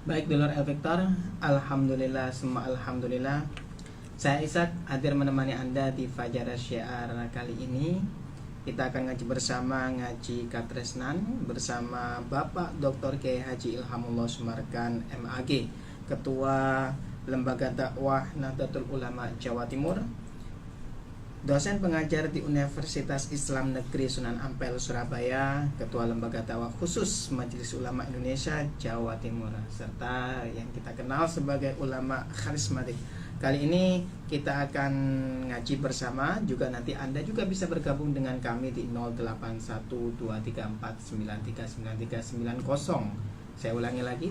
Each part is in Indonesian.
Baik dulur El Victor, alhamdulillah, semua alhamdulillah. Saya Ishak hadir menemani Anda di Fajar Syiar kali ini. Kita akan ngaji bersama, ngaji Katresnan bersama Bapak Dr. Kiai Haji Ilhamullah Sumarkan MAG, Ketua Lembaga Dakwah Nahdlatul Ulama Jawa Timur, dosen pengajar di Universitas Islam Negeri Sunan Ampel Surabaya, Ketua Lembaga Dakwah Khusus Majelis Ulama Indonesia Jawa Timur, serta yang kita kenal sebagai ulama karismatik. Kali ini kita akan ngaji bersama, juga nanti Anda juga bisa bergabung dengan kami di 081234939390. Saya ulangi lagi,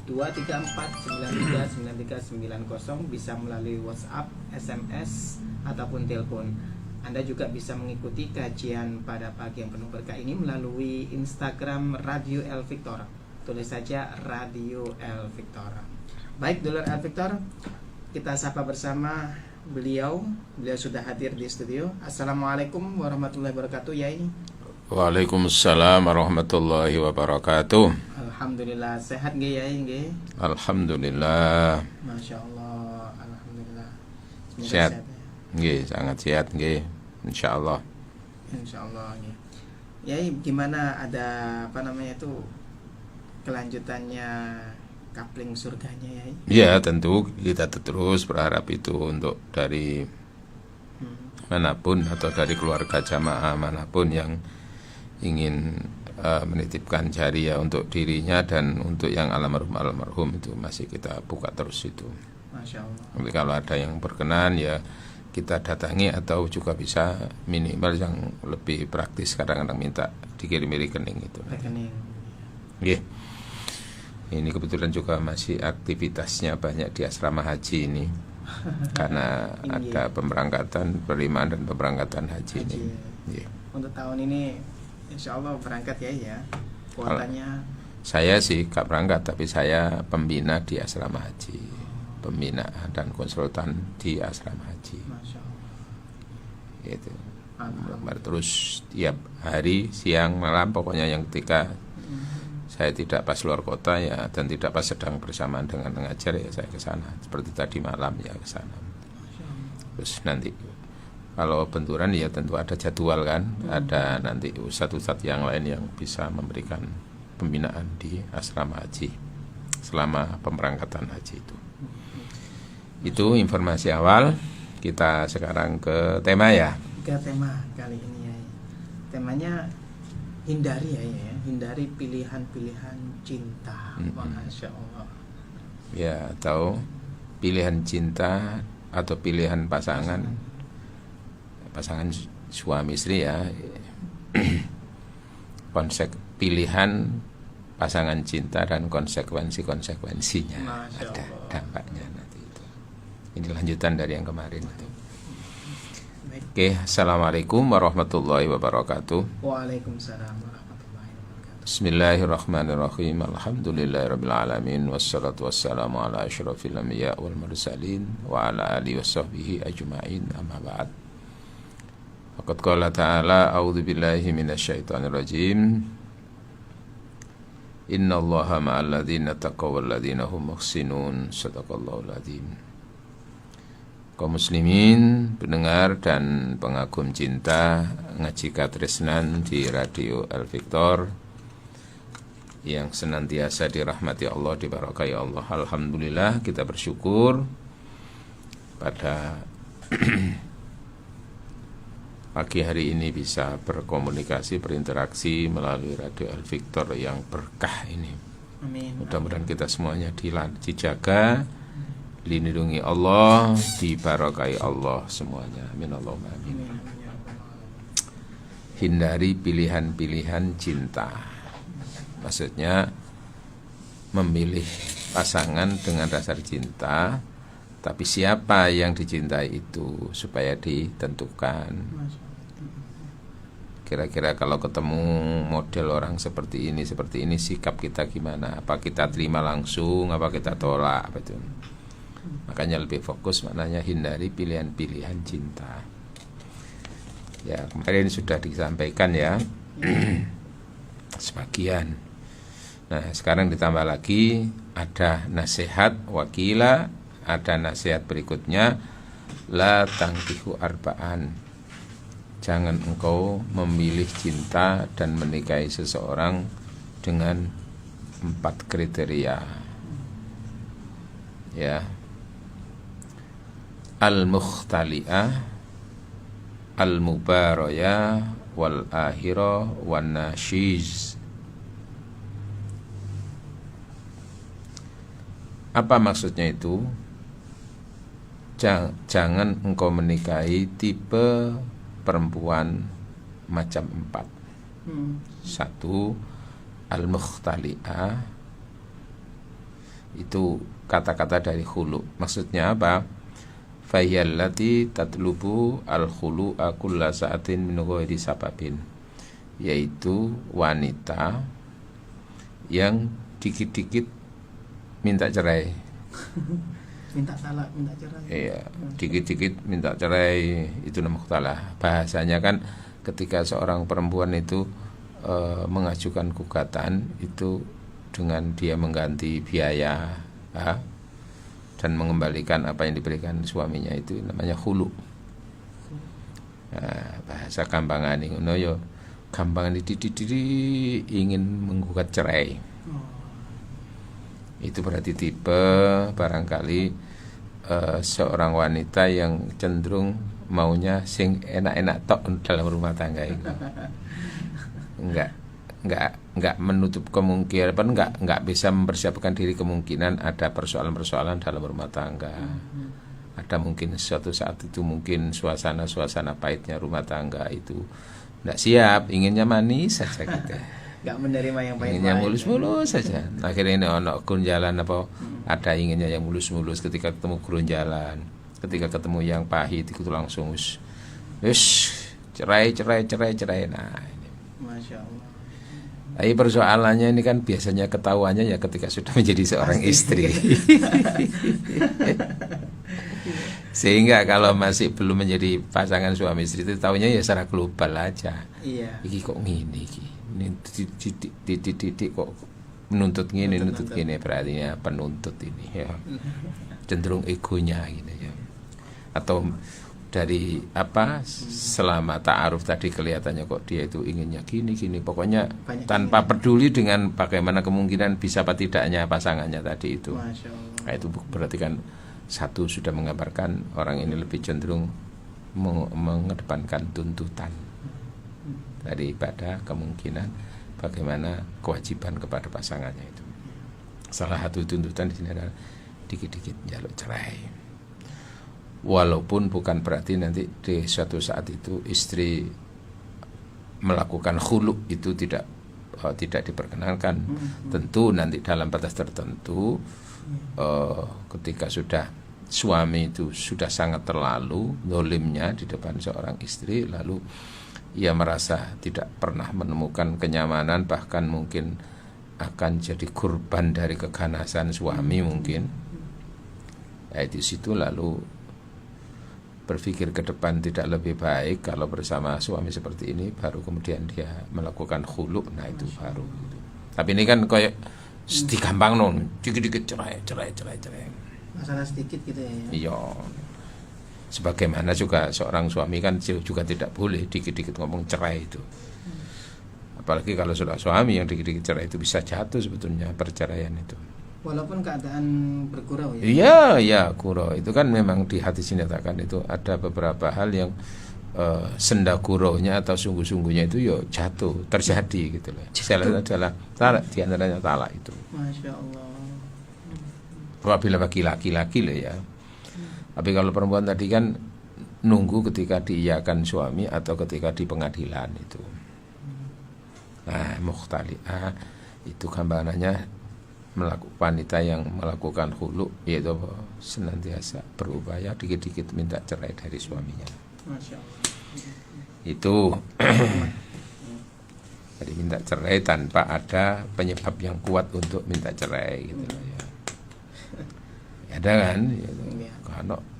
081234939390, bisa melalui WhatsApp, SMS, ataupun telepon. Anda juga bisa mengikuti kajian pada pagi yang penuh berkah ini melalui Instagram Radio El Victor. Tulis saja Radio El Victor. Baik dulur El Victor, kita sapa bersama beliau sudah hadir di studio. Assalamualaikum warahmatullahi wabarakatuh, Yai. Waalaikumsalam warahmatullahi wabarakatuh. Alhamdulillah, sehat nggih Yai nggih? Alhamdulillah. Masya Allah, alhamdulillah. Semoga Sehat. ya. Nggih, sangat sehat nggih. Insyaallah. Insyaallah nggih. Yai, gimana, ada itu kelanjutannya kapling surganya, Yai? Ya, tentu kita terus berharap itu untuk dari manapun atau dari keluarga jamaah manapun yang ingin menitipkan jariah untuk dirinya dan untuk yang almarhum itu masih kita buka terus itu. Masya Allah. Tapi kalau ada yang berkenan ya kita datangi, atau juga bisa minimal yang lebih praktis kadang-kadang minta dikirimi rekening itu. Rekening. Nggih. Ini kebetulan juga masih aktivitasnya banyak di asrama haji ini karena ada pemberangkatan penerimaan dan pemberangkatan haji ini. Yeah. Untuk tahun ini insya Allah berangkat ya kuotanya. Saya sih gak berangkat, tapi saya pembina di asrama haji, pembina dan konsultan di asrama haji. Masya Allah. Gitu. Terus tiap hari siang malam pokoknya yang ketika saya tidak pas luar kota ya, dan tidak pas sedang bersamaan dengan mengajar ya saya ke sana. Seperti tadi malam ya ke sana. Terus nanti kalau benturan ya tentu ada jadwal kan, ada nanti ustadz-ustadz yang lain yang bisa memberikan pembinaan di asrama haji selama pemberangkatan haji itu. Itu informasi awal. Kita sekarang ke tema ya. Ke tema kali ini ya. Temanya hindari hindari pilihan-pilihan cinta. Masya Allah. Ya, atau pilihan cinta atau pilihan pasangan suami istri ya. Konsep pilihan pasangan cinta dan konsekuensinya ada dampaknya nanti itu. Ini lanjutan dari yang kemarin itu. Oke, assalamualaikum warahmatullahi wabarakatuh. Waalaikumsalam warahmatullahi wabarakatuh. Bismillahirrahmanirrahim. Alhamdulillahirabbil alamin, wassalatu wassalamu ala asyrafil anbiya wal mursalin wa ala alihi washabbihi ajmain, amma ba'd. Faqad qala ta'ala, a'udzu billahi minasyaitonir rajim. Innallaha ma'al ladzina taqaw wal ladzina hum muhsinun. Shadaqallahul adzim. Kaum muslimin, pendengar dan pengagum cinta ngaji Katresnan di Radio El Victor yang senantiasa dirahmati Allah, diberkahi Allah. Alhamdulillah, kita bersyukur pada pagi hari ini bisa berkomunikasi, berinteraksi melalui Radio El Victor yang berkah ini. Amin. Mudah-mudahan kita semuanya dijaga, dilindungi Allah, diberkahi Allah semuanya. Amin Allahumma amin. Hindari pilihan-pilihan cinta. Maksudnya memilih pasangan dengan dasar cinta, tapi siapa yang dicintai itu supaya ditentukan. Kira-kira kalau ketemu model orang seperti ini, sikap kita gimana? Apa kita terima langsung, apa kita tolak? Betul. Makanya lebih fokus maknanya hindari pilihan-pilihan cinta. Ya, kemarin sudah disampaikan ya sebagian. Nah, sekarang ditambah lagi ada nasihat wakila, ada nasihat berikutnya, la tangkihu arba'an. Jangan engkau memilih cinta dan menikahi seseorang dengan 4 kriteria. Ya. Al-mukhtali'ah, al-mubarayah, wal akhirah, wan nashiz. Apa maksudnya itu? Jangan engkau menikahi tipe perempuan macam 4. 1, al-mukhtali'ah. Itu kata-kata dari khulu. Maksudnya apa? Fayyallati tatlubu al-khulu'a kulla sa'atin min ghairi sababin. Yaitu wanita yang dikit-dikit minta cerai. Minta talak, minta cerai. Iya, dikit-dikit minta cerai, itu mukhtalah. Bahasanya kan ketika seorang perempuan itu mengajukan gugatan itu dengan dia mengganti biaya dan mengembalikan apa yang diberikan suaminya, itu namanya khulu. Nah, bahasa gampangan ini ngono yo, gampangan didi ingin menggugat cerai. Itu berarti tipe barangkali seorang wanita yang cenderung maunya sing enak-enak tok dalam rumah tangga itu. Enggak menutup kemungkinan, enggak bisa mempersiapkan diri kemungkinan ada persoalan-persoalan dalam rumah tangga. Ada mungkin suatu saat itu mungkin suasana pahitnya rumah tangga itu enggak siap, inginnya manis saja gitu. Enggak menerima yang pahit-pahit. Inginnya mulus-mulus saja. Akhirnya ini ono gunjalan apa? Ada inginnya yang mulus-mulus, ketika ketemu gunjalan, ketika ketemu yang pahit itu langsung cerai. Nah, ini. Masya Allah. Tapi persoalannya ini kan biasanya ketahuannya ya ketika sudah menjadi seorang istri. Sehingga kalau masih belum menjadi pasangan suami istri itu tahunya ya secara global aja. Iya. Iki kok ngene iki. Ini titik kok menuntut gini, berarti ya penuntut ini ya. Cenderung egonya gitu ya. Atau dari apa selama ta'aruf tadi kelihatannya kok dia itu inginnya gini pokoknya banyak tanpa peduli dengan bagaimana kemungkinan bisa apa tidaknya pasangannya tadi itu. Nah, itu berarti kan satu sudah menggambarkan orang ini lebih cenderung mengedepankan tuntutan daripada kemungkinan bagaimana kewajiban kepada pasangannya itu. Salah satu tuntutan di sini adalah dikit-dikit njaluk cerai. Walaupun bukan berarti nanti di suatu saat itu istri melakukan khulu itu tidak diperkenankan. Tentu nanti dalam batas tertentu ketika sudah suami itu sudah sangat terlalu zalimnya di depan seorang istri, lalu ia merasa tidak pernah menemukan kenyamanan, bahkan mungkin akan jadi korban dari keganasan suami mungkin. Ya, di situ lalu berpikir ke depan tidak lebih baik kalau bersama suami seperti ini, baru kemudian dia melakukan khulu. Nah itu baru gitu. Tapi ini kan kayak gampang non, dikit-dikit cerai. Masalah sedikit gitu ya. Iya. Sebagaimana juga seorang suami kan juga tidak boleh dikit-dikit ngomong cerai itu. Apalagi kalau sudah suami yang dikit-dikit cerai itu bisa jatuh sebetulnya perceraian itu. Walaupun keadaan bergurau ya. Iya, gurau. Itu kan memang di hadis dinyatakan itu ada beberapa hal yang senda guraunya atau sungguh-sungguhnya itu ya jatuh, terjadi gitu loh. Salah adalah talak, di antaranya talak itu. Masya Allah. Apabila bagi laki-laki loh ya. Tapi kalau perempuan tadi kan nunggu ketika diiyakan suami atau ketika di pengadilan itu. Nah, mukhtali'ah itu gambarannya wanita yang melakukan khulu, yaitu senantiasa berupaya dikit-dikit minta cerai dari suaminya. Masya Allah. Itu jadi minta cerai tanpa ada penyebab yang kuat untuk minta cerai gitu ya. Ada kan? Gitu.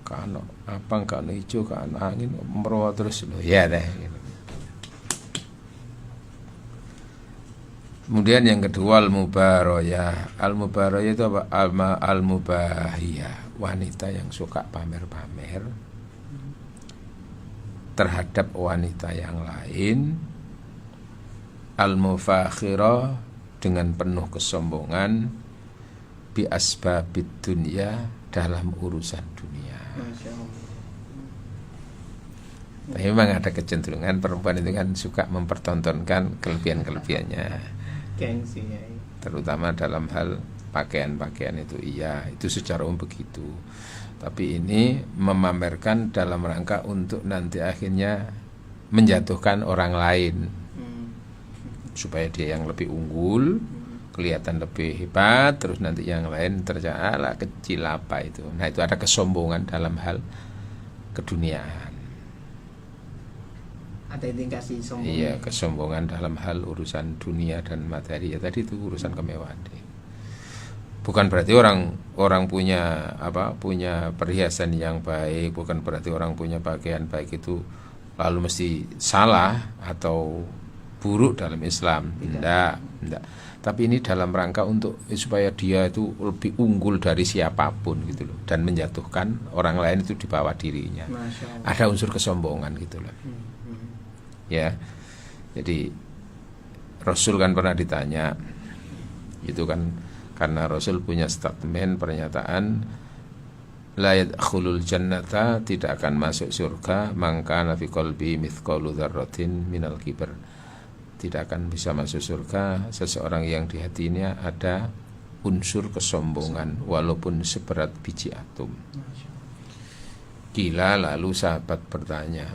Kano abang, kano hijau, kano angin merawat terus loh ya deh. Gitu. Kemudian yang kedua al-mubarayah. Al-mubarayah itu apa? Al-mubahiyah, wanita yang suka pamer-pamer terhadap wanita yang lain. Al-mufakhirah, dengan penuh kesombongan, bi asbabid dunya, dalam urusan dunia. Masya Allah. Tapi memang ada kecenderungan perempuan itu kan suka mempertontonkan kelebihan-kelebihannya, Gengsi ya. terutama dalam hal pakaian-pakaian itu. Iya, itu secara umum begitu. Tapi ini memamerkan dalam rangka untuk nanti akhirnya menjatuhkan orang lain, supaya dia yang lebih unggul, kelihatan lebih hebat, terus nanti yang lain tercela kecil apa itu. Nah, itu ada kesombongan dalam hal keduniaan. Ada indikasi sombong. Iya, kesombongan dalam hal urusan dunia dan materi. Ya tadi itu urusan kemewahan. Bukan berarti orang punya punya perhiasan yang baik, bukan berarti orang punya pakaian baik itu lalu mesti salah atau buruk dalam Islam. Tidak. Tapi ini dalam rangka untuk supaya dia itu lebih unggul dari siapapun gitu loh, dan menjatuhkan orang lain itu di bawah dirinya. Ada unsur kesombongan gitu loh. Ya. Jadi Rasul kan pernah ditanya, itu kan karena Rasul punya statement pernyataan, la yadkhulul jannata, tidak akan masuk surga, mangkana fi qalbi mithqalu dzarratin minal kibr, tidak akan bisa masuk surga seseorang yang di hatinya ada unsur kesombongan walaupun seberat biji atom. Kila, lalu sahabat bertanya,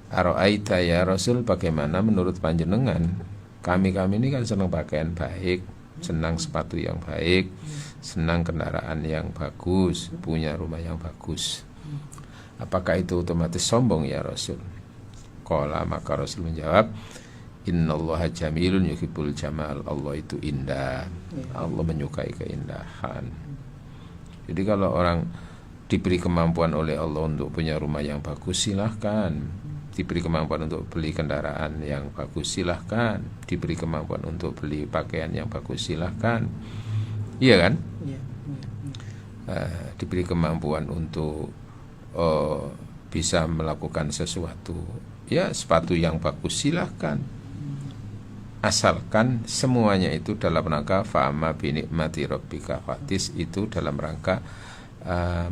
Aro'aita ya Rasul, bagaimana menurut panjenengan? Kami ini kan senang pakaian baik, senang sepatu yang baik, senang kendaraan yang bagus, punya rumah yang bagus. Apakah itu otomatis sombong ya Rasul? Qala, maka Rasul menjawab, Innallaha jamilun yuhibbul jamal. Allah itu indah, Allah menyukai keindahan. Jadi kalau orang diberi kemampuan oleh Allah untuk punya rumah yang bagus, silahkan. Diberi kemampuan untuk beli kendaraan yang bagus, silahkan. Diberi kemampuan untuk beli pakaian yang bagus, silahkan. Iya kan? Diberi kemampuan untuk bisa melakukan sesuatu, ya sepatu yang bagus, silahkan. Asalkan semuanya itu dalam rangka fa'ama binikmati rabbika fatis, itu dalam rangka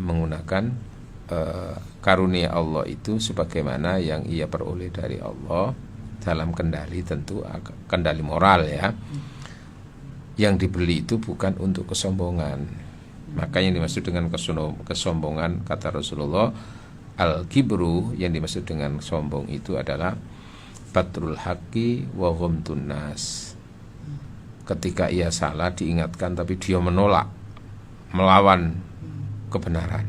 menggunakan karunia Allah itu sebagaimana yang ia peroleh dari Allah, dalam kendali, tentu kendali moral ya. Yang dibeli itu bukan untuk kesombongan. Maka yang dimaksud dengan kesombongan, kata Rasulullah, al-kibru, yang dimaksud dengan sombong itu adalah batrul haqqi wa ghamtun nas. Ketika ia salah diingatkan tapi dia menolak, melawan kebenaran.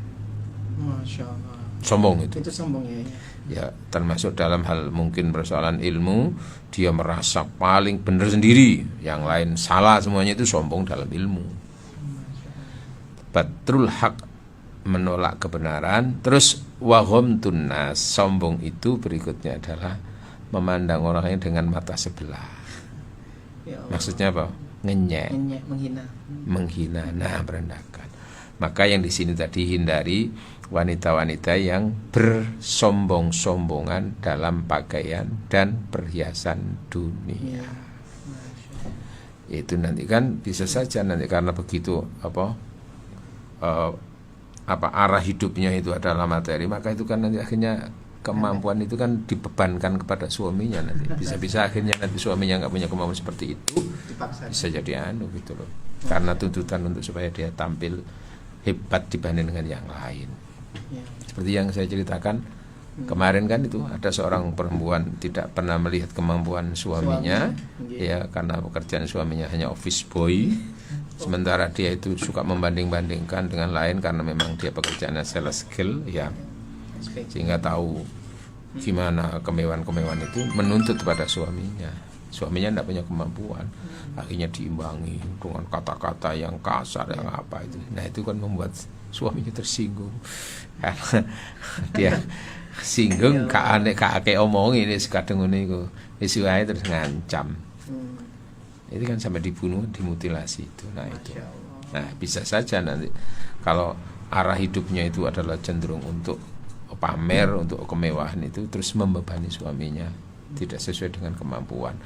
Masya Allah. Sombong itu. Itu sombong ya. Ya, termasuk dalam hal mungkin persoalan ilmu, dia merasa paling benar sendiri, yang lain salah semuanya, itu sombong dalam ilmu. Batrul haq, menolak kebenaran. Terus wa ghamtun nas, sombong itu berikutnya adalah memandang orang lain dengan mata sebelah. Ya Allah. Maksudnya apa? Ngenyek, menghina, nah merendahkan. Maka yang di sini tadi, hindari wanita-wanita yang bersombong-sombongan dalam pakaian dan perhiasan dunia. Itu nanti kan bisa saja nanti karena begitu arah hidupnya itu adalah materi, maka itu kan nanti akhirnya kemampuan itu kan dibebankan kepada suaminya nanti. Bisa-bisa akhirnya nanti suaminya nggak punya kemampuan seperti itu, bisa jadi gitu loh. Karena tuntutan untuk supaya dia tampil hebat dibanding dengan yang lain. Seperti yang saya ceritakan kemarin kan, itu ada seorang perempuan tidak pernah melihat kemampuan suaminya, ya karena pekerjaan suaminya hanya office boy, sementara dia itu suka membanding-bandingkan dengan lain karena memang dia pekerjaannya sales skill ya, sehingga tahu gimana kemewahan-kemewahan itu, menuntut pada suaminya tidak punya kemampuan, akhirnya diimbangi dengan kata-kata yang kasar, yang apa itu. Nah itu kan membuat suaminya tersinggung karena dia singgung kak ake omong ini sekadung ini ku isuai terus ngancam. Itu kan sampai dibunuh, dimutilasi itu. Nah itu. Masya Allah. Nah bisa saja nanti kalau arah hidupnya itu adalah cenderung untuk pamer, untuk kemewahan itu, terus membebani suaminya tidak sesuai dengan kemampuan.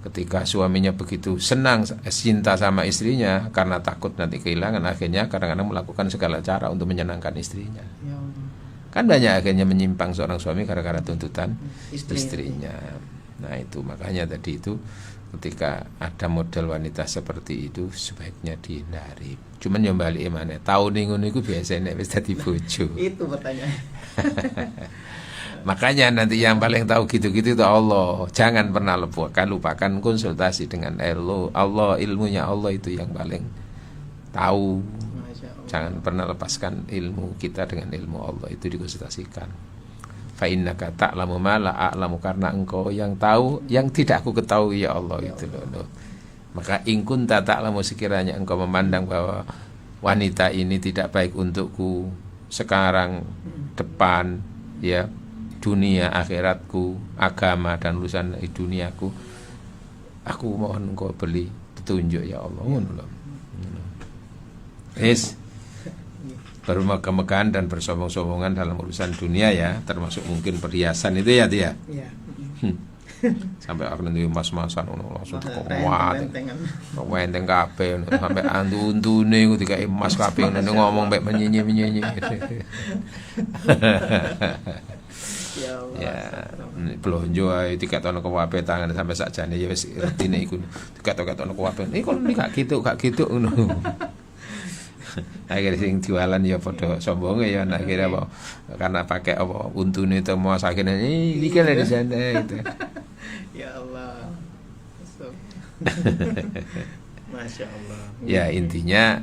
Ketika suaminya begitu senang, cinta sama istrinya karena takut nanti kehilangan, akhirnya kadang-kadang melakukan segala cara untuk menyenangkan istrinya. Ya Allah. Kan banyak akhirnya menyimpang seorang suami gara-gara tuntutan Istri. istrinya. Nah itu makanya tadi itu ketika ada model wanita seperti itu sebaiknya dihindari. Cuman yang balik mana tahu nih ngono iku biasanya wis dadi bojo. Itu pertanyaan. Makanya nanti yang paling tahu gitu-gitu itu Allah. Jangan pernah lupakan konsultasi dengan Allah, ilmunya Allah itu yang paling tahu. Masya Allah. Jangan pernah lepaskan ilmu kita dengan ilmu Allah, itu dikonsultasikan. Fa innaka ta'lamu ma la a'lamu, karena engkau yang tahu yang tidak aku ketahui ya Allah, itu loh. Maka in kunta ta'lamu, sekiranya engkau memandang bahwa wanita ini tidak baik untukku sekarang, depan, ya, dunia akhiratku, agama dan urusan duniaku, aku mohon engkau beri petunjuk ya Allah. Ngono lho. Yes. Bermegah-megahan dan bersombong-sombongan dalam urusan dunia ya, termasuk mungkin perhiasan itu ya dia. Iya. Sampai aku nanti mas-masan langsung Rentengan. wenteng kabeh sampai antu-untune iku dikai emas kabeh ngomong mek menyenyi-menyenyi. Ya Allah. Ya, blonjo ae diketono kewape tangan sampai sakjane ya wis retine iku. Diketok-ketokno kewape. Iki kok gak gitu ngono. Akhirnya sing jualan ya padha sombonge ya akhirnya apa karena pakai apa untune itu mau akhirnya iki lho di sana itu. Ya Allah. Masya Allah. Ya intinya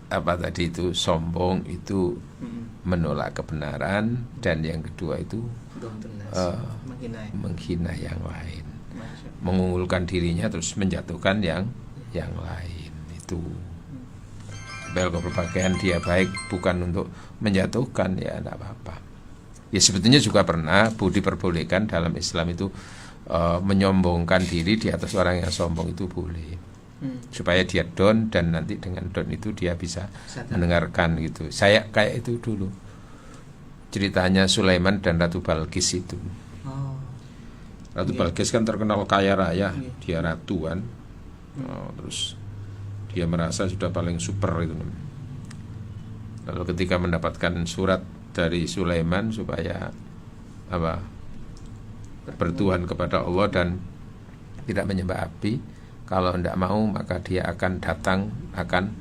apa tadi itu sombong itu menolak kebenaran, dan yang kedua itu menghina yang lain, mengunggulkan dirinya terus menjatuhkan yang lain itu. Bel berpakaian dia baik bukan untuk menjatuhkan ya tidak apa-apa. Ya sebetulnya juga pernah diperbolehkan dalam Islam itu menyombongkan diri di atas orang yang sombong itu boleh, supaya dia down dan nanti dengan down itu dia bisa mendengarkan gitu. Saya kayak itu dulu ceritanya Sulaiman dan Ratu Balkis itu. Ratu Balkis kan terkenal kaya raya, dia ratu kan. Terus dia merasa sudah paling super itu. Lalu ketika mendapatkan surat dari Sulaiman supaya apa bertuhan kepada Allah dan tidak menyembah api, kalau tidak mau maka dia akan datang, akan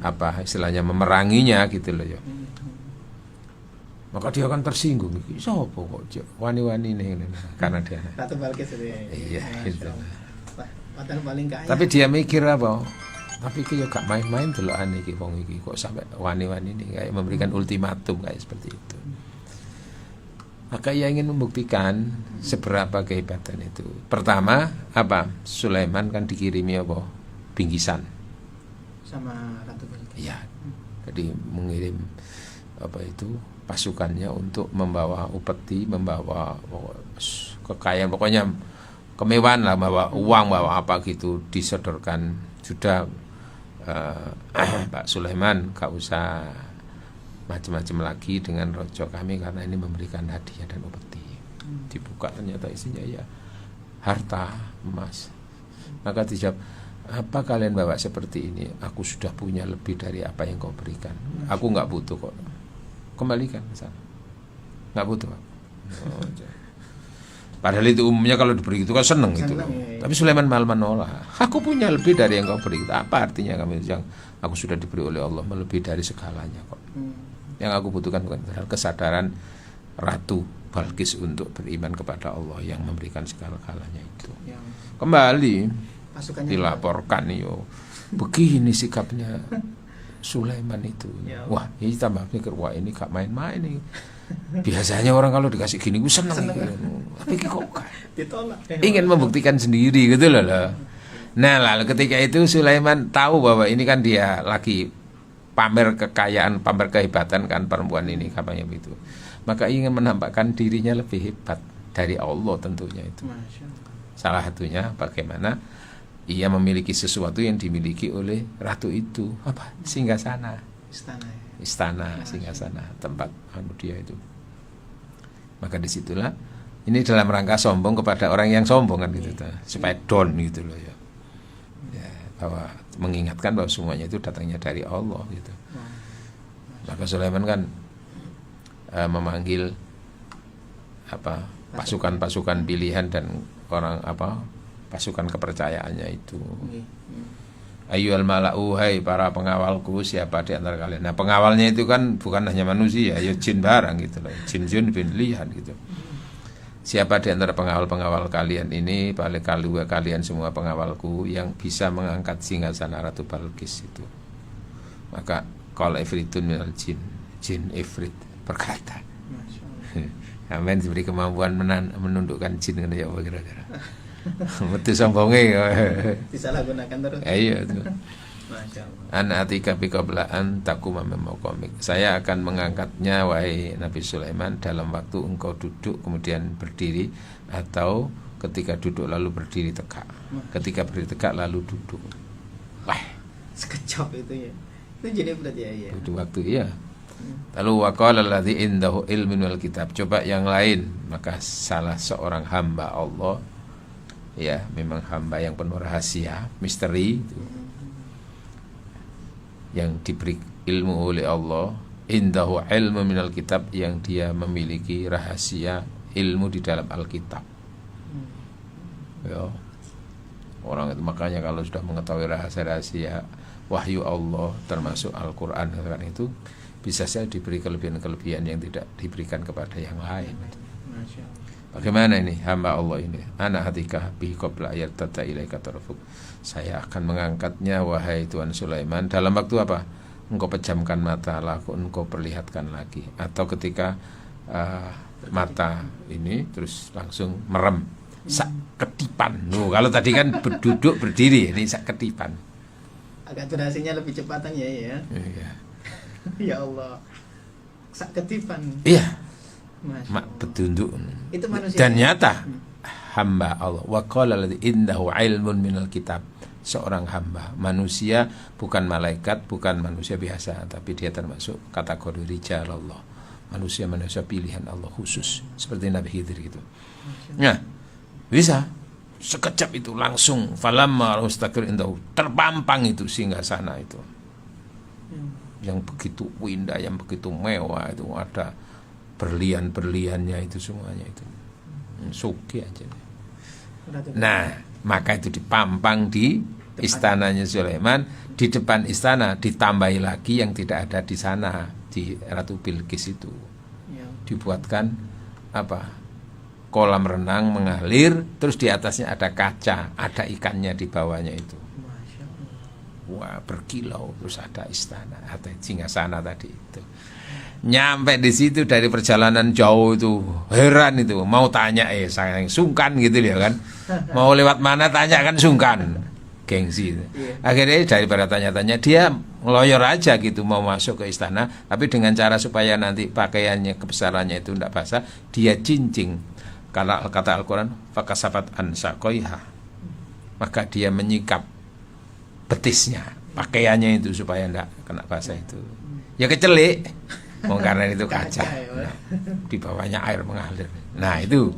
apa istilahnya memeranginya gitu loh ya. Maka dia akan tersinggung, siapa kok wani-wani ini karena dia Ratu Balkis itu ya. Iya gitu. Padahal paling kaya. Tapi dia mikir apa? Tapi iki yo gak main-main delokane iki wong iki kok sampai wani-wani ini kayak memberikan ultimatum kayak seperti itu. Maka ia ingin membuktikan seberapa kehebatan itu. Pertama, apa? Sulaiman kan dikirimi apa? Bingkisan Sama Ratu Balkis. Iya. Jadi mengirim apa itu pasukannya untuk membawa upeti, membawa kekayaan, pokoknya kemewahan lah, bawa uang, bawa apa gitu disodorkan. Sudah Pak Sulaiman gak usah macam-macam lagi dengan rojo kami karena ini memberikan hadiah dan upeti. Dibuka ternyata isinya ya harta emas. Maka dijawab, apa kalian bawa seperti ini? Aku sudah punya lebih dari apa yang kau berikan. Aku gak butuh kok. Kembalikan sana. Gak butuh. Padahal itu umumnya kalau diberi itu kan seneng gitu. Ya. Tapi Sulaiman malah menolak. Aku punya lebih dari yang kau beri. Apa artinya kamu yang aku sudah diberi oleh Allah melebihi dari segalanya kok. Yang aku butuhkan bukan kesadaran Ratu Balkis untuk beriman kepada Allah yang memberikan segala-galanya itu. Kembali pasukannya dilaporkan yo. Begini sikapnya Sulaiman itu. Wah, ini tambah mikir, wah ini gak main-main nih. Biasanya orang kalau dikasih gini gue seneng gitu. Tapi kok ditolak. Ingin membuktikan sendiri gitu loh. Nah lalu ketika itu Sulaiman tahu bahwa ini kan dia lagi pamer kekayaan, pamer kehebatan kan perempuan ini kapannya begitu. Maka ingin menampakkan dirinya lebih hebat dari Allah tentunya itu. Salah satunya bagaimana ia memiliki sesuatu yang dimiliki oleh ratu itu, apa? Singgasana. Istana, singgasana, tempat dia itu. Maka disitulah ini dalam rangka sombong kepada orang yang sombong kan gitu, supaya down gitu loh ya. Bahwa mengingatkan bahwa semuanya itu datangnya dari Allah gitu. Maka Sulaiman kan memanggil apa pasukan-pasukan pilihan dan orang apa pasukan kepercayaannya itu. Ayyuhal mala'u, hai para pengawalku, siapa di antara kalian. Nah, pengawalnya itu kan bukan hanya manusia, ya jin barang gitu loh. Jin bin lihan gitu. Siapa di antara pengawal-pengawal kalian ini, paling kalian semua pengawalku yang bisa mengangkat singgasana Ratu Balqis itu. Maka qala ifritun minal jin ifrit berkata. Amin, diberi kemampuan menundukkan jin kan ya kira-kira. Betul sombongnya disalahgunakan terus. Iya itu. Masyaallah. An atika bi qablaan takuma maqamik. Saya akan mengangkatnya wahai Nabi Sulaiman dalam waktu engkau duduk kemudian berdiri, atau ketika duduk lalu berdiri tegak. Ketika berdiri tegak lalu duduk. Wah, Sekejap itu ya. Itu jadi berarti ya. Butuh waktu ya. Lalu waqala alladzi indahu ilmun wal kitab. Coba yang lain, maka salah seorang hamba Allah, ya memang hamba yang penuh rahasia, misteri itu, yang diberi ilmu oleh Allah, indahu ilmu minal kitab, yang dia memiliki rahasia ilmu di dalam Alkitab. Ya. Orang itu makanya kalau sudah mengetahui rahasia-rahasia wahyu Allah termasuk Al-Qur'an kan itu bisa saja diberi kelebihan-kelebihan yang tidak diberikan kepada yang lain. Bagaimana ini hamba Allah ini? Ana hatika bi qabla ayatata ilaika tarfuk. Saya akan mengangkatnya wahai Tuan Sulaiman dalam waktu apa? Engkau pejamkan mata, lalu engkau perlihatkan lagi, atau ketika mata ini terus langsung merem. Sak ketipan. Kalau tadi kan duduk berdiri, ini sak ketipan. Agak durasinya lebih cepatan ya. Iya. Ya Allah. Sak ketipan. Iya. Petunduk. Itu manusia. Dan nyata hamba Allah. Wa qala alladzi indahu ilmun minal kitab. Seorang hamba, manusia, bukan malaikat, bukan manusia biasa, tapi dia termasuk kategori rijal Allah. Manusia pilihan Allah khusus, seperti Nabi Khidir gitu. Nah, bisa sekejap itu langsung falamma rustakir indahu, terpampang itu singgasana itu. Yang begitu indah, yang begitu mewah, itu ada berlian-berliannya itu semuanya itu. Suki aja. Nah, maka itu dipampang di istananya Sulaiman, di depan istana ditambahi lagi yang tidak ada di sana, di Ratu Bilqis itu. Dibuatkan apa? Kolam renang mengalir, terus di atasnya ada kaca, ada ikannya di bawahnya itu. Wah, berkilau, terus ada istana, ada singgasana tadi itu. Nyampe di situ dari perjalanan jauh itu heran itu, mau tanya saya sungkan gitu ya kan, mau lewat mana tanya kan sungkan, gengsi. Akhirnya daripada tanya-tanya dia ngeloyor aja gitu mau masuk ke istana, tapi dengan cara supaya nanti pakaiannya kebesarannya itu tidak basah, dia cincing. Kalau kata Al-Quran, fakasafat ansaqaiha, maka dia menyikap betisnya, pakaiannya itu supaya tidak kena basah itu. Ya kecelik. Karena itu kaca, nah, di bawahnya air mengalir. Nah itu,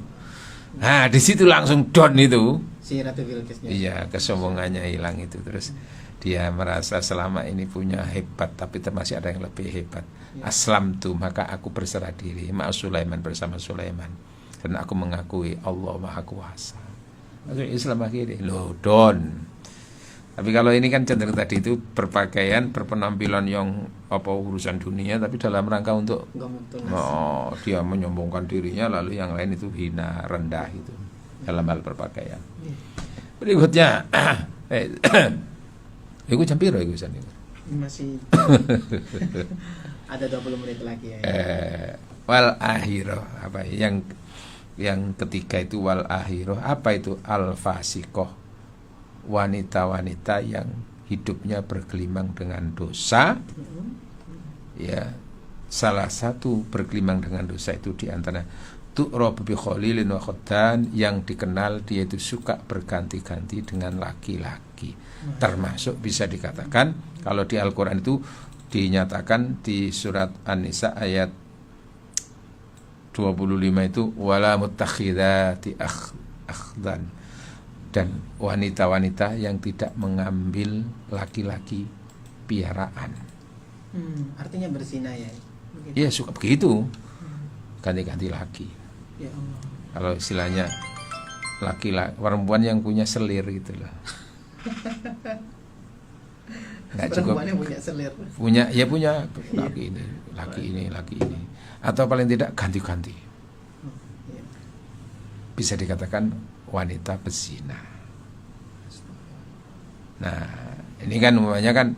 nah di situ langsung down itu. Si Ratu Bilqisnya. Iya, kesombongannya hilang itu. Terus dia merasa selama ini punya hebat, tapi masih ada yang lebih hebat. Aslam tu, maka aku berserah diri ma'a Sulaiman, bersama Sulaiman, dan aku mengakui Allah Maha Kuasa. Akhirnya Islam akhirnya loh down. Tapi kalau ini kan cenderung tadi itu berpakaian, berpenampilan yang apa urusan dunia, tapi dalam rangka untuk dia menyombongkan dirinya, lalu yang lain itu hina, rendah itu dalam hal berpakaian. Berikutnya, itu jam piro itu San? Masih ada 20 menit lagi ya. Wal akhirah, apa yang ketiga itu wal akhirah, apa itu al fasiqah, wanita-wanita yang hidupnya bergelimang dengan dosa. Ya, salah satu bergelimang dengan dosa itu diantara tu'rabu bi khalilin wa khaddan, yang dikenal dia itu suka berganti-ganti dengan laki-laki. Termasuk bisa dikatakan kalau di Al-Qur'an itu dinyatakan di surat An-Nisa ayat 25 itu wala muttakhidati akhdan, dan wanita-wanita yang tidak mengambil laki-laki piaraan. Artinya berzina ya. Iya, suka begitu. Ganti-ganti laki. Ya Allah. Kalau istilahnya laki-laki perempuan yang punya selir gitu loh. Nggak cukup Perempuannya punya selir. punya laki ini. Atau paling tidak ganti-ganti. Ya. Bisa dikatakan wanita berzina. Nah, ini kan umumnya kan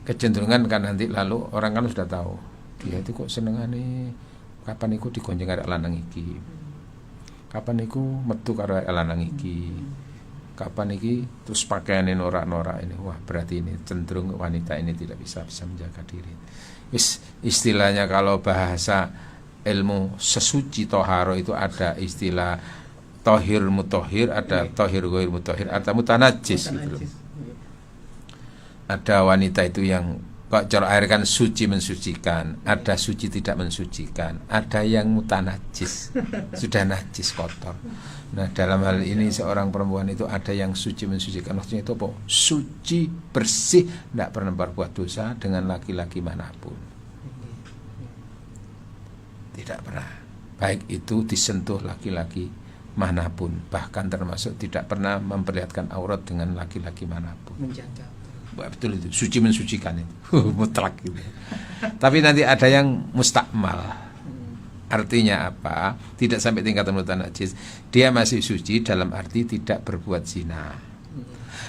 kecenderungan kan nanti lalu orang kan sudah tahu dia itu kok senengane kapan iku digonjeng arek lanang iki, kapan iku metu karo arek lanang iki, kapan iki terus pakaiane norak-norak ini. Wah, berarti ini cenderung wanita ini tidak bisa menjaga diri. Istilahnya kalau bahasa ilmu sesuci toharo itu ada istilah tohir mutohir, ada tohir goir mutohir, ada mutanajis gitu loh. Ada wanita itu yang kok cara air kan suci mensucikan, ada suci tidak mensucikan, ada yang mutanajis, sudah najis kotor. Nah, dalam hal ini seorang perempuan itu ada yang suci mensucikan, maksudnya itu apa? Suci, bersih, tidak pernah berbuat dosa dengan laki-laki manapun. Tidak pernah. Baik itu disentuh laki-laki manapun, bahkan termasuk tidak pernah memperlihatkan aurat dengan laki-laki manapun. Menjaga. Betul itu, suci mensucikan itu. Mutlak gitu. Tapi nanti ada yang mustakmal. Artinya apa? Tidak sampai tingkatan mutanajis. Dia masih suci dalam arti tidak berbuat zina.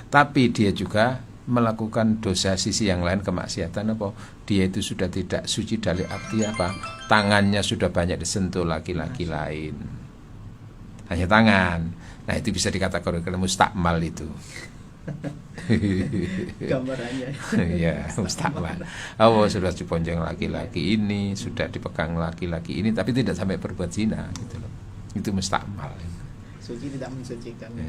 Tapi dia juga melakukan dosa sisi yang lain, kemaksiatan apa? Dia itu sudah tidak suci dari arti apa? Tangannya sudah banyak disentuh laki-laki lain. Hanya tangan. Nah, itu bisa dikatakan mustakmal itu. Gambarannya. Ya, mustakmal. Oh, sudah diponjong laki-laki ini, sudah dipegang laki-laki ini, tapi tidak sampai berbuat zina gitu loh. Itu mustakmal. Suci tidak mensucikan. Ya.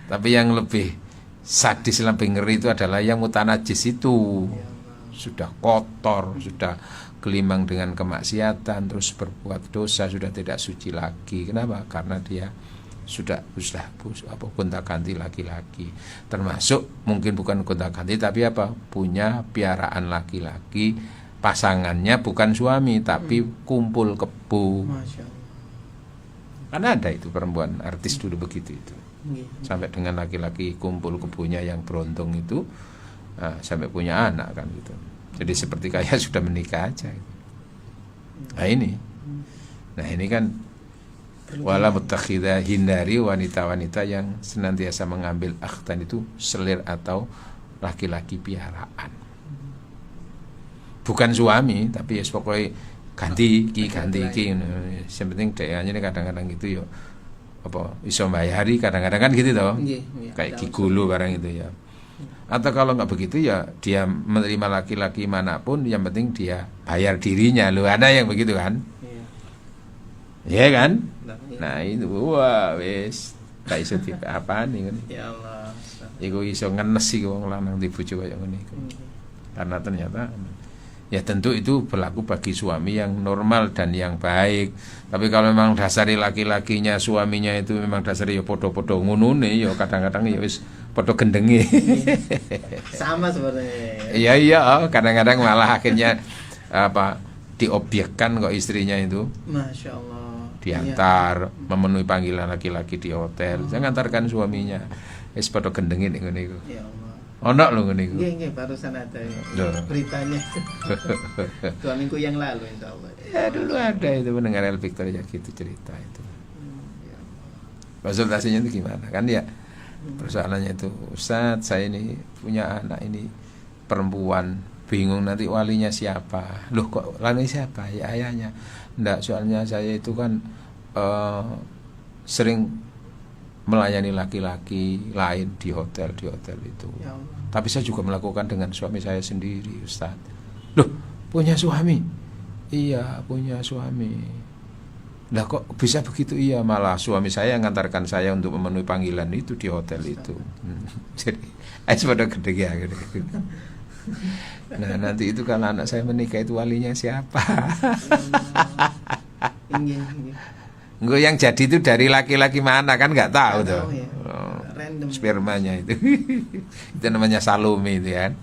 Tapi yang lebih sadis, lebih ngeri itu adalah yang mutanajis itu. Ya, Sudah kotor, sudah gelimang dengan kemaksiatan, terus berbuat dosa, sudah tidak suci lagi. Kenapa? Karena dia sudah gonta-ganti laki-laki, termasuk mungkin bukan gonta-ganti tapi apa, punya piaraan laki-laki, pasangannya bukan suami tapi kumpul kebo. Masya Allah. Karena ada itu perempuan artis dulu begitu itu, sampai dengan laki-laki kumpul kebonya yang beruntung itu, sampai punya anak kan gitu. Jadi seperti kayak sudah menikah aja gitu. Nah ini kan wala mutakhidah, hindari wanita-wanita yang senantiasa mengambil akhtan itu selir atau laki-laki piaraan. Bukan suami, tapi ya pokoknya ganti iki. Yang penting dayanya kadang-kadang gitu ya. Apa iso bayari kadang-kadang kan gitu toh. Kayak gigolo barang itu ya. Atau kalau nggak begitu ya dia menerima laki-laki manapun, yang penting dia bayar dirinya. Lu ada yang begitu kan? Iya kan? Nah itu wah wis tak iso apa-apane ngene. Ya Allah. Iku iso ngenes iki wong lanang di bojo kaya ngene iku. Karena ternyata ya tentu itu berlaku bagi suami yang normal dan yang baik. Tapi kalau memang dasari laki-lakinya, suaminya itu memang dasari ya podo-podo ngunune ya kadang-kadang ya wis podo gendenge. Sama sebenarnya. Iya, kadang-kadang malah akhirnya apa diobjekkan kok istrinya itu. Masya Allah. Diantar memenuhi panggilan laki-laki di hotel. Jangan antarkan suaminya. Wis padha gendengin ngene iku. Ya Allah. Ono lho ngene iku. Nggih, barusan ada beritanya. 2 minggu yang lalu insyaallah. Ya dulu ada itu mendengar El Victoria gitu cerita itu. Konsultasinya itu gimana? Kan ya persoalannya itu, Ustaz, saya ini punya anak ini perempuan, bingung nanti walinya siapa. Loh kok walinya siapa? Ya ayahnya. Enggak, soalnya saya itu kan sering melayani laki-laki lain di hotel itu. Ya Tapi saya juga melakukan dengan suami saya sendiri, Ustaz. Loh, punya suami? Iya, punya suami. Lah kok bisa begitu? Iya, malah suami saya yang ngantarkan saya untuk memenuhi panggilan itu di hotel itu. Jadi pada gede ya gitu. Nah nanti itu kalau anak saya menikah itu walinya siapa? Enggak, yang jadi itu dari laki-laki mana kan nggak tahu tuh. Ya. Random. Spermanya itu. Itu namanya Salome itu kan.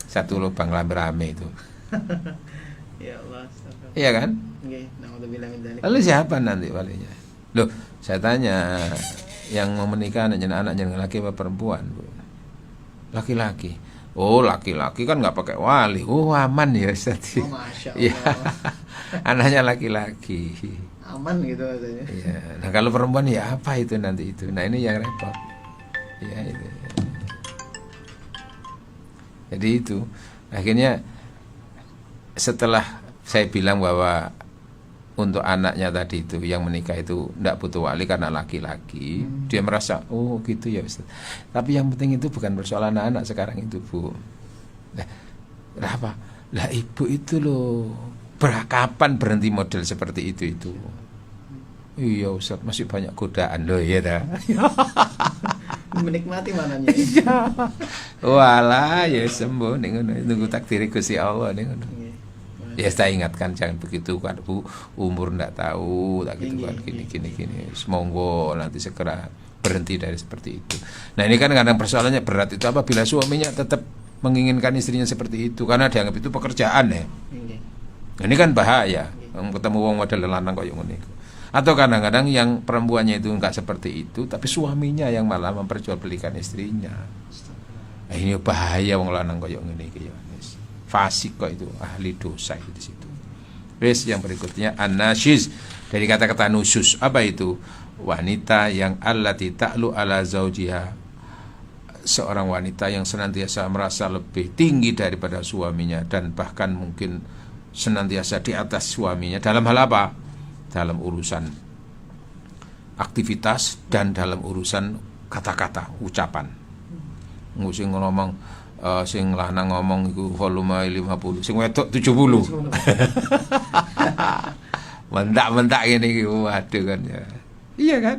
Satu lubang rame-rame itu. Ya Allah. Iya kan? Lalu siapa nanti walinya? Loh, saya tanya, yang mau menikah anaknya laki apa perempuan, Bu? Laki-laki. Oh, laki-laki kan nggak pakai wali. Oh, aman ya Ustaz. Oh, Masya Allah. Ya, anaknya laki-laki. Aman gitu maksudnya. Iya. Nah, kalau perempuan ya apa itu nanti itu? Nah, ini yang repot. Ya itu. Jadi itu akhirnya setelah saya bilang bahwa untuk anaknya tadi itu yang menikah itu tidak butuh wali karena laki-laki, dia merasa oh gitu ya Ustaz. Tapi yang penting itu bukan persoalan anak sekarang itu, Bu. Apa? Lah ibu itu loh, kapan berhenti model seperti itu? Iya Ustaz, masih banyak godaan loh ya dah. Menikmati mananya. Iya. Walah ya sembuh ning ngono, nunggu takdir Gusti Allah ning ngono. Ya saya ingatkan jangan begitu kan Bu, umur ndak tahu tak gitu kan gini. Semoga nanti segera berhenti dari seperti itu. Nah ini kan kadang persoalannya berat itu apabila suaminya tetap menginginkan istrinya seperti itu karena dianggap itu pekerjaan ya. Nah, ini kan bahaya. Ketemu wong model lanang koyo ngene. Atau kadang-kadang yang perempuannya itu enggak seperti itu tapi suaminya yang malah memperjualbelikan istrinya. Nah, ini bahaya wong lanang koyo ngene iki ya. Fasik kok itu, ahli dosa itu di situ. Wes yang berikutnya an-nasyiz dari kata-kata nusus. Apa itu? Wanita yang allati ta'lu ala zaujiha. Seorang wanita yang senantiasa merasa lebih tinggi daripada suaminya dan bahkan mungkin senantiasa di atas suaminya dalam hal apa? Dalam urusan aktivitas dan dalam urusan kata-kata, ucapan. Ngusin ngomong sing lanang ngomong iku volume 50, sing wedok 70. Mentak-mentak ngene iki, waduh kan ya. Iya kan?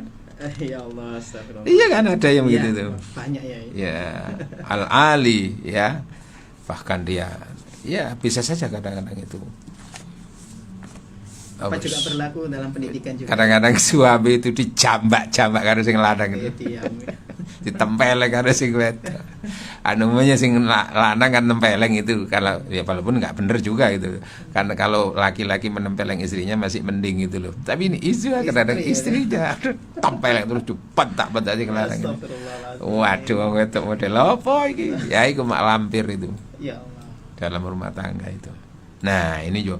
Ya Allah, astagfirullah. Iya kan ada yang begitu tuh. Banyak ya. Ya, al-ali ya. Bahkan dia ya bisa saja kadang-kadang itu. Apa juga berlaku dalam pendidikan juga. Kadang-kadang suami itu dijambak-jambak karo sing lanang itu. Ditempeleng karo sing wedok. Namanya sing lanang kan nempeleng itu kalau ya walaupun nggak bener juga itu karena kalau laki-laki menempeleng istrinya masih mending itu loh tapi ini kadang-kadang istrinya tempeleng terus dipentak-pentak sing lanang waduh wedok model apa iki ya iku mak lampir itu ya Allah dalam rumah tangga itu. Nah ini jo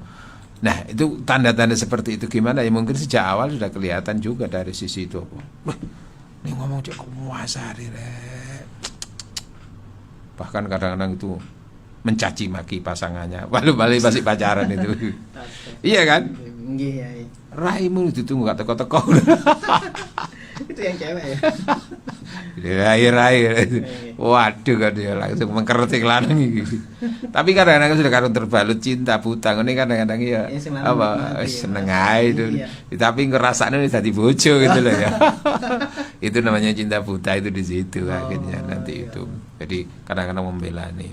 nah itu tanda-tanda seperti itu gimana ya mungkin sejak awal sudah kelihatan juga dari sisi itu apa ini ngomong cek kuasari bahkan kadang-kadang itu mencaci maki pasangannya walau masih pacaran itu. Iya kan? Iya. Raimu ditunggu gak teko-teko. Itu yang cewek ya. Rai. Waduh kan dia langsung mengkertik lanang iki. Tapi kadang-kadang sudah karena terbalut cinta buta ngene kadang-kadang ya apa seneng ae itu. Tapi ngerasane wis dadi bojo gitu loh ya. Itu namanya cinta buta itu di situ akhirnya nanti itu. Jadi kadang-kadang membela nih.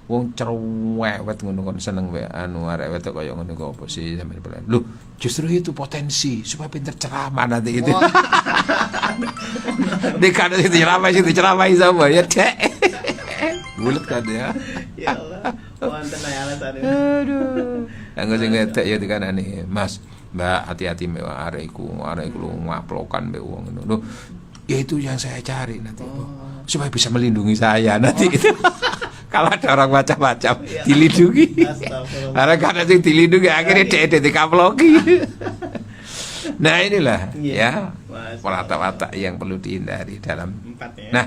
Wong cerewet ngono kon seneng wae arek wedok kaya ngono kok apa sih sampeyan bilang. Loh, justru itu potensi supaya pinter ceramah nanti itu. Dekat itu ceramah sama ya, Dek. Bulet kan ya. Ya Allah. Wonten ae alasan. Aduh. Anggo sing wedok ya dikanane, Mas, Mbak hati-hati mbek arek iku lu ngaplokan mbek wong ngono. Loh, ya itu yang saya cari nanti. Supaya bisa melindungi saya nanti itu. Kalau ada orang macam-macam dilindungi. Karena karena sing dilindungi akhirnya dek dikaploki. Nah inilah ya watak-watak yang perlu dihindari dalam. Nah,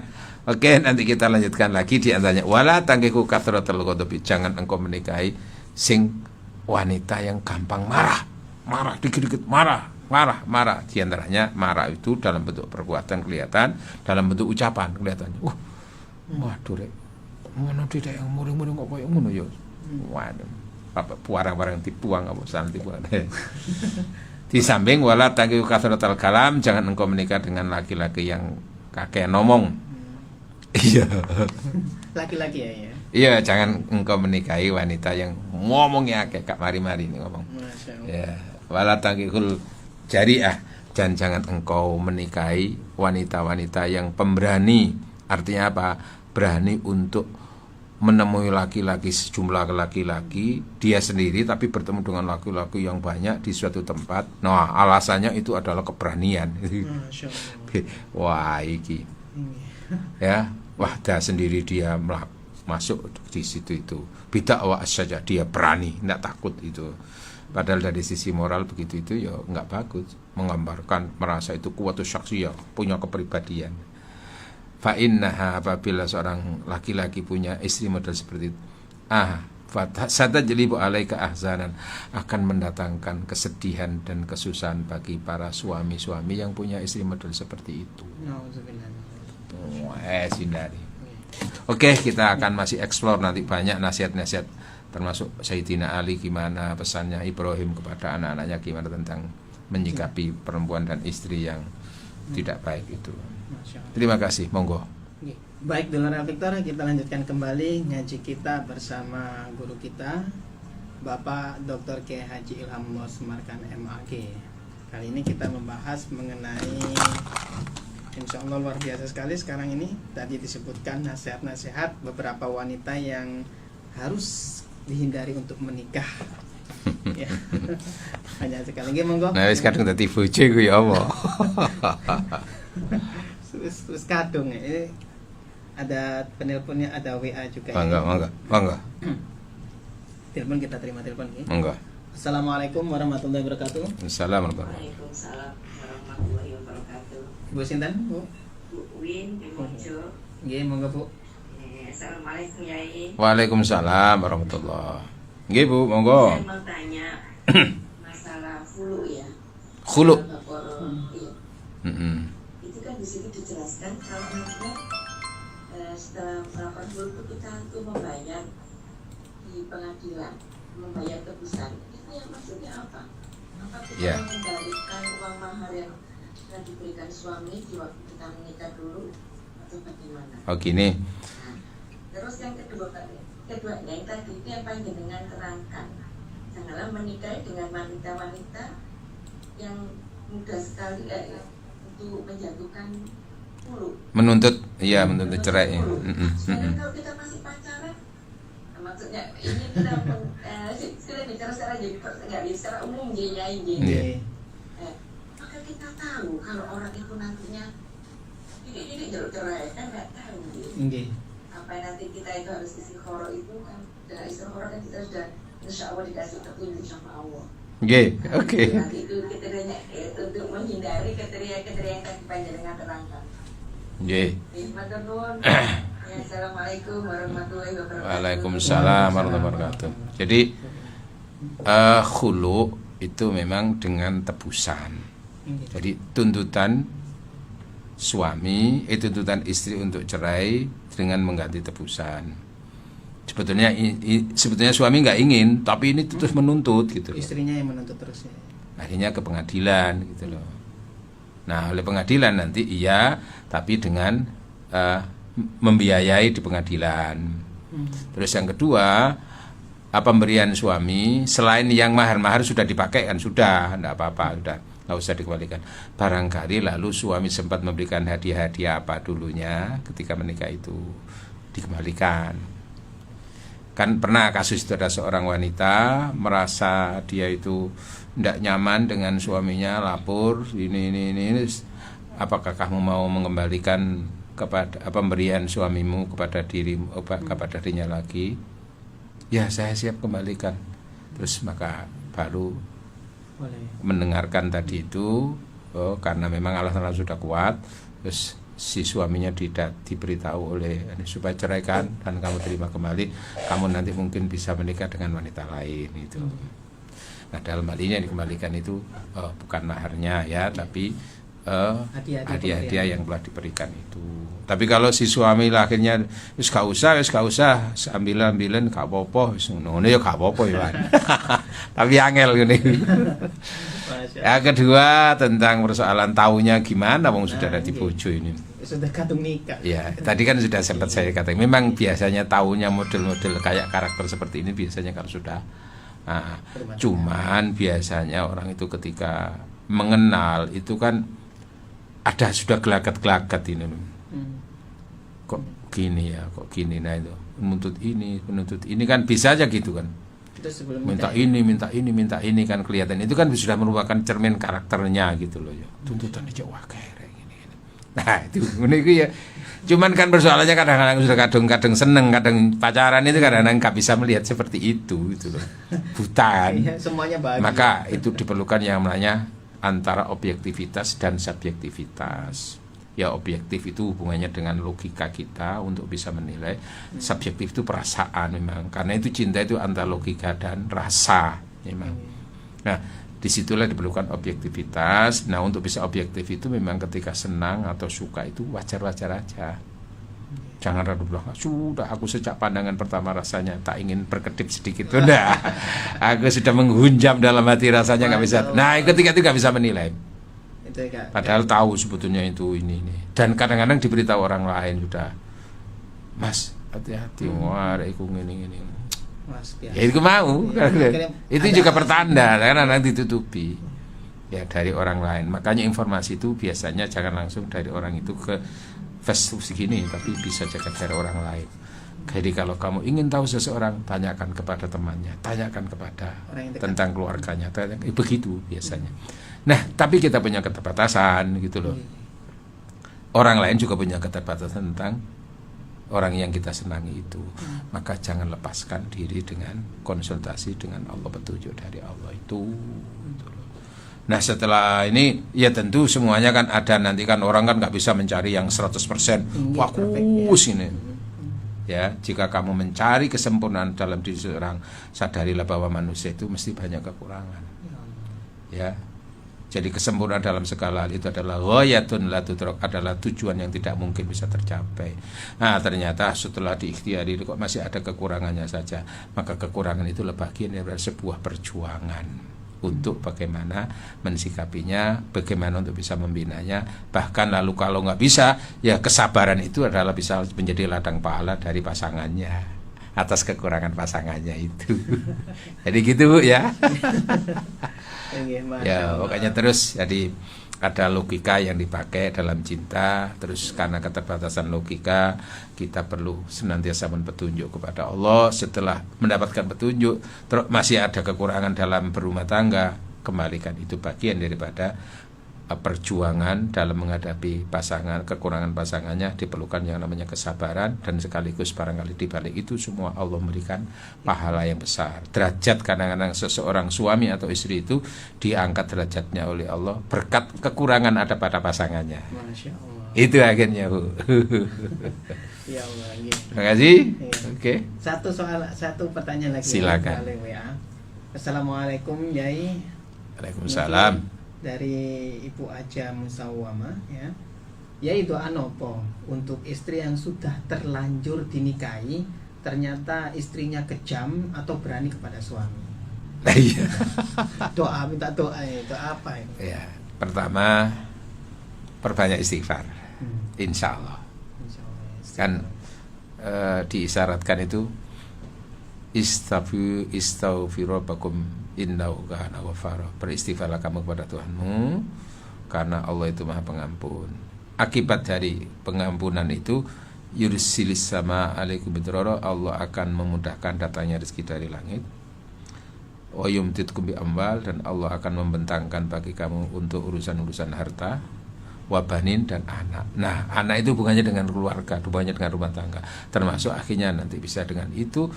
oke, nanti kita lanjutkan lagi di antaranya wala tangkiku kathratul ghadabi, jangan engkau menikahi sing wanita yang gampang marah dikit-dikit marah. Di antaranya marah itu dalam bentuk perbuatan kelihatan, dalam bentuk ucapan kelihatannya. Waduh rek. Ngono tidak yang muring-muring kok koyo ngono ya. Waduh. Apa barang-barang dibuang apa salah dibuang. Di samping wala taqiu kathratal kalam, jangan engkau menikah dengan laki-laki yang kakek ngomong. Iya. Laki-laki ya. Iya, jangan engkau menikahi wanita yang ngomongnya kayak mari-mari ini ngomong. Masya Allah. Ya, wala taqiul jariah, dan jangan engkau menikahi wanita-wanita yang pemberani. Artinya apa? Berani untuk menemui laki-laki, sejumlah laki-laki, dia sendiri tapi bertemu dengan laki-laki yang banyak di suatu tempat. Nah, alasannya itu adalah keberanian. Masya Allah. Wah, iki. Ya, wahdah sendiri dia masuk di situ itu. Bid'ah wa saja, dia berani, enggak takut itu. Padahal dari sisi moral begitu itu ya enggak bagus. Menggambarkan merasa itu kuwatus syakhsiyah, punya kepribadian. Fa innaha, apabila seorang laki-laki punya istri model seperti itu, satajlibu alaika ahzanan, akan mendatangkan kesedihan dan kesusahan bagi para suami-suami yang punya istri model seperti itu. Sindari. Oke, kita akan masih explore nanti banyak nasihat-nasihat, termasuk Sayyidina Ali gimana pesannya Ibrahim kepada anak-anaknya, gimana tentang menyikapi perempuan dan istri yang tidak baik itu. Terima kasih, monggo. Baik, Dulur Victor, kita lanjutkan kembali ngaji kita bersama guru kita, Bapak Dr. K. Haji Ilhamullah Semarkan MAG. Kali ini kita membahas mengenai, insya Allah luar biasa sekali sekarang ini. Tadi disebutkan nasihat-nasihat beberapa wanita yang harus dihindari untuk menikah. Ya. Banyak sekali. Nggih, monggo. Nah, wis kadung dadi bojo ku ya apa? Terus kadung ini ada penelponnya, ada WA juga. Mangga. Telepon, kita terima telepon nih. Mangga. Assalamualaikum warahmatullahi wabarakatuh. Waalaikumsalam warahmatullahi wabarakatuh. Bu sinten, Bu? Bu Win di Mojo. Nggih, monggo, Bu. Assalamualaikum Yai. Waalaikumsalam warahmatullahi. Nggih, Bu, monggo. Saya mau tanya masalah fulu ya. Khulu. Iya. Itu kan di sini dijelaskan kalau kita setelah melakukan fulu itu kita tuh membayar di pengadilan, membayar tebusan. Itu yang maksudnya apa? Apa kita mengembalikan uang mahar yang sudah diberikan suami di waktu kita menikah dulu atau bagaimana? Oh, gini. Nah, terus yang keduanya yang tadi itu yang paling jenengan terangkan, janganlah menikah dengan wanita-wanita yang mudah sekali untuk menjatuhkan fulu, menuntut cerai. Sebenarnya kalau kita masih pacaran, maksudnya ini kita sudah bicara secara secara umum maka kita tahu kalau orang itu nantinya ini jalur cerai kan nggak tahu. Apa yang nanti kita itu harus istighfar itu kan, dengan istighfar kan kita sudah insya Allah dikasih petunjuk sama Allah. Oke. Nanti itu kriterianya untuk menghindari kriteria yang tadi panjenengan terangkan. Matur nuwun. Assalamualaikum warahmatullahi wabarakatuh. Waalaikumsalam warahmatullahi wabarakatuh. Jadi khulu itu memang dengan tebusan. Jadi tuntutan suami, tuntutan istri untuk cerai dengan mengganti tebusan. Sebetulnya suami nggak ingin, tapi ini terus menuntut gitu. Istrinya yang menuntut terus ya. Akhirnya ke pengadilan gitu loh. Nah, oleh pengadilan nanti iya, tapi dengan membiayai di pengadilan. Terus yang kedua, pemberian suami selain yang mahar-mahar sudah dipakai kan, sudah, enggak apa-apa, sudah, nggak usah dikembalikan. Barangkali lalu suami sempat memberikan hadiah-hadiah apa dulunya ketika menikah itu dikembalikan. Kan pernah kasus itu, ada seorang wanita merasa dia itu tidak nyaman dengan suaminya, lapor ini, apakah kamu mau mengembalikan kepada pemberian suamimu kepada dirimu, kepada dirinya lagi? Ya, saya siap kembalikan. Terus maka baru mendengarkan tadi itu, karena memang alasan sudah kuat, terus si suaminya tidak diberitahu oleh supaya ceraikan dan kamu terima kembali, kamu nanti mungkin bisa menikah dengan wanita lain itu. Nah, dalam hal ini yang dikembalikan itu bukan maharnya ya, tapi hadiah-hadiah yang telah diberikan itu. Tapi kalau si suami lah akhirnya wis gak usah, ambilan gak apa-apa, wis ngono ya gak apa-apa ya. Tapi angel ngene. Yang kedua tentang persoalan taunya gimana, wong sudah ada di bojo ini. Sudah kadung nikah. Ya, tadi kan sudah sempat saya katakan. Memang biasanya taunya model-model kayak karakter seperti ini biasanya kalau sudah. Nah, cuman biasanya orang itu ketika mengenal itu kan ada sudah gelagat-gelagat ini. Kok gini ya, kok gini, nah itu menuntut ini kan bisa aja gitu kan. Minta ini kan kelihatan itu kan sudah merupakan cermin karakternya gitu loh ya. Tuntutan aja wah kayak gini. Nah itu ya. Cuman kan persoalannya kadang-kadang sudah kadang seneng, kadang pacaran itu kadang-kadang nggak bisa melihat seperti itu gitu loh. Buta. Semuanya bahagia. Maka itu diperlukan yang namanya antara objektivitas dan subjektivitas. Ya objektif itu hubungannya dengan logika kita untuk bisa menilai. Subjektif itu perasaan memang. Karena itu cinta itu antara logika dan rasa memang. Nah disitulah diperlukan objektivitas. Nah untuk bisa objektif itu memang ketika senang atau suka itu wajar-wajar aja. Jangan ragu bilang sudah aku sejak pandangan pertama rasanya tak ingin berkedip sedikit. Udah aku sudah menghunjam dalam hati rasanya nggak bisa. Nah ketika itu nggak bisa menilai. Padahal tahu sebetulnya itu ini. Dan kadang-kadang diberitahu orang lain sudah, Mas hati-hati, wah aku gini. Ya itu mau, itu juga pertanda karena nanti ditutupi ya dari orang lain. Makanya informasi itu biasanya jangan langsung dari orang itu ke Facebook segini, tapi bisa juga dari orang lain. Jadi kalau kamu ingin tahu seseorang, tanyakan kepada temannya, tanyakan kepada tentang keluarganya, begitu biasanya. Nah, tapi kita punya keterbatasan gitu loh. Orang lain juga punya keterbatasan tentang orang yang kita senangi itu. Maka jangan lepaskan diri dengan konsultasi dengan Allah, petunjuk dari Allah itu. Gitu loh. Nah, setelah ini ya tentu semuanya kan ada, nanti kan orang kan nggak bisa mencari yang 100% fokus ini. Ya, jika kamu mencari kesempurnaan dalam diri seorang, sadarilah bahwa manusia itu mesti banyak kekurangan. Ya. Jadi kesempurnaan dalam segala hal itu adalah ghayatun la tudrak, adalah tujuan yang tidak mungkin bisa tercapai. Nah, ternyata setelah diikhtiari kok masih ada kekurangannya saja. Maka kekurangan itu bagian dari sebuah perjuangan untuk bagaimana mensikapinya, bagaimana untuk bisa membinanya. Bahkan lalu kalau nggak bisa, ya kesabaran itu adalah bisa menjadi ladang pahala dari pasangannya atas kekurangan pasangannya itu. Jadi gitu ya. Ya pokoknya terus jadi ada logika yang dipakai dalam cinta. Terus karena keterbatasan logika, kita perlu senantiasa mohon petunjuk kepada Allah. Setelah mendapatkan petunjuk masih ada kekurangan dalam berumah tangga, kembalikan itu bagian daripada perjuangan dalam menghadapi pasangan, kekurangan pasangannya. Diperlukan yang namanya kesabaran, dan sekaligus barangkali di balik itu semua Allah memberikan pahala yang besar. Derajat kadang-kadang seseorang suami atau istri itu diangkat derajatnya oleh Allah berkat kekurangan ada pada pasangannya. Masya Allah. Itu akhirnya Bu. Ya Allah, ya. Terima kasih. Ya. Oke. Satu pertanyaan lagi. Silakan. Assalamualaikum Yai. Waalaikumsalam. Mungkin dari Ibu Aja Musawwama ya. Yai doa nopo untuk istri yang sudah terlanjur dinikahi ternyata istrinya kejam atau berani kepada suami. Iya. Doa, minta doa itu apa itu? Ya, pertama perbanyak istighfar. Insya Allah. Kan diisyaratkan itu istaghfiru rabbakum innahu kana ghafara. Beristighfarlah kamu kepada Tuhanmu karena Allah itu Maha Pengampun. Akibat dari pengampunan itu yursilis sama alaikum bidrara, Allah akan memudahkan datangnya rezeki dari langit. Wa yumtitkum bi amwal, dan Allah akan membentangkan bagi kamu untuk urusan-urusan harta, wabanin, dan anak. Nah, anak itu hubungannya dengan keluarga, hubungannya dengan rumah tangga. Termasuk akhirnya nanti bisa dengan itu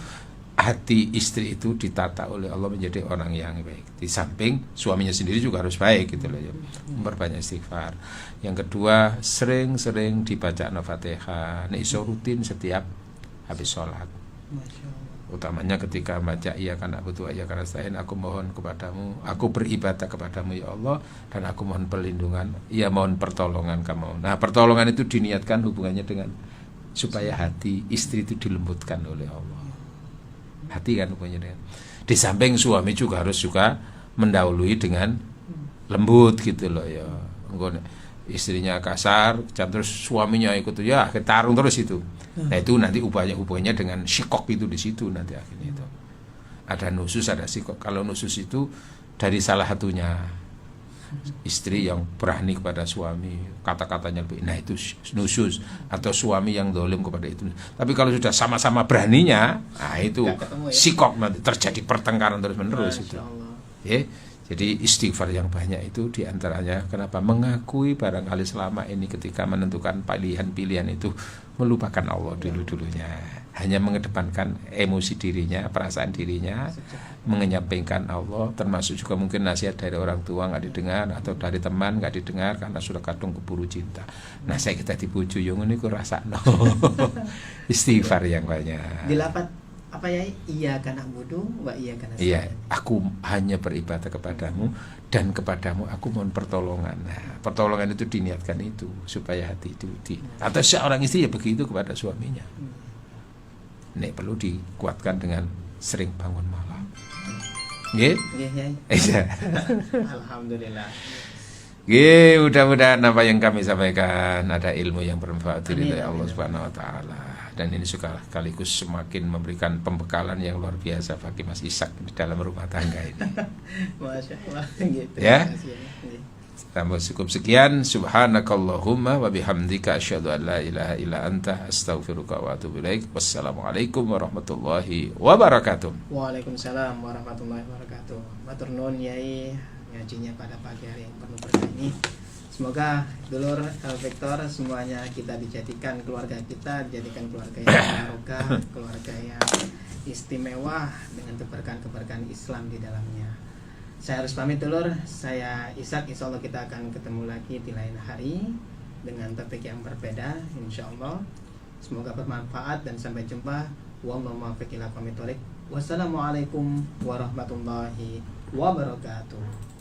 hati istri itu ditata oleh Allah menjadi orang yang baik. Di samping suaminya sendiri juga harus baik gitu loh ya. Memperbanyak istighfar. Yang kedua, sering-sering dibaca Al-Fatihah. Nah, iso rutin setiap habis sholat. Utamanya ketika baca iya kana butuh iya kana stain, aku mohon kepadamu, aku beribadah kepadamu ya Allah, dan aku mohon perlindungan, iya mohon pertolongan kamu. Nah, pertolongan itu diniatkan hubungannya dengan supaya hati istri itu dilembutkan oleh Allah. Hati kan hubungannya dengan. Di samping suami juga harus juga mendahului dengan lembut gitu loh ya. Engko istrinya kasar, terus suaminya ikut ya tarung terus itu. Nah itu nanti hubungannya dengan sikok itu di situ nanti akhirnya itu. Ada nusus, ada sikok. Kalau nusus itu dari salah satunya istri yang berani kepada suami, kata-katanya lebih, nah itu nusus, atau suami yang dolim kepada itu. Tapi kalau sudah sama-sama beraninya, nah itu sikok, nanti terjadi pertengkaran terus-menerus itu. Ya, jadi istighfar yang banyak itu diantaranya kenapa mengakui barangkali selama ini ketika menentukan pilihan-pilihan itu melupakan Allah dulu-dulunya, hanya mengedepankan emosi dirinya, perasaan dirinya, mengenyampingkan Allah, termasuk juga mungkin nasihat dari orang tua nggak didengar, atau dari teman nggak didengar karena sudah kadung keburu cinta. Nah saya kita dibujuk yang ini kurasa no. Istighfar yang banyak. Dilapat apa ya? Iya karena bodoh, wa iya karena. Iya, aku hanya beribadah kepadamu dan kepadamu aku mohon pertolongan. Nah, pertolongan itu diniatkan itu supaya hati itu atau seorang istri ya begitu kepada suaminya. Nek perlu dikuatkan dengan sering bangun malam. Nggih? Iya. Alhamdulillah. Nggih, mudah-mudahan apa yang kami sampaikan ada ilmu yang bermanfaat dari Allah Subhanahu wa taala. Dan ini sekaligus semakin memberikan pembekalan yang luar biasa bagi Mas Ishak di dalam rumah tangga ini. Masya Allah gitu. Ya. Tambah cukup sekian. Subhanakallahumma wa bihamdika asyhadu an la ilaha illa anta astaghfiruka wa atubu ilaik. Wassalamualaikum warahmatullahi wabarakatuh. Waalaikumsalam warahmatullahi wabarakatuh. Matur nuwun Yai ngajinya pada pagi hari yang penuh berkah ini. Semoga dulur Vektor semuanya kita dijadikan keluarga kita, dijadikan keluarga yang barokah, keluarga yang istimewa dengan keberkahan-keberkahan Islam di dalamnya. Saya harus pamit dulur, saya Ishak, insya Allah kita akan ketemu lagi di lain hari dengan topik yang berbeda insya Allah. Semoga bermanfaat dan sampai jumpa. Wassalamualaikum warahmatullahi wabarakatuh.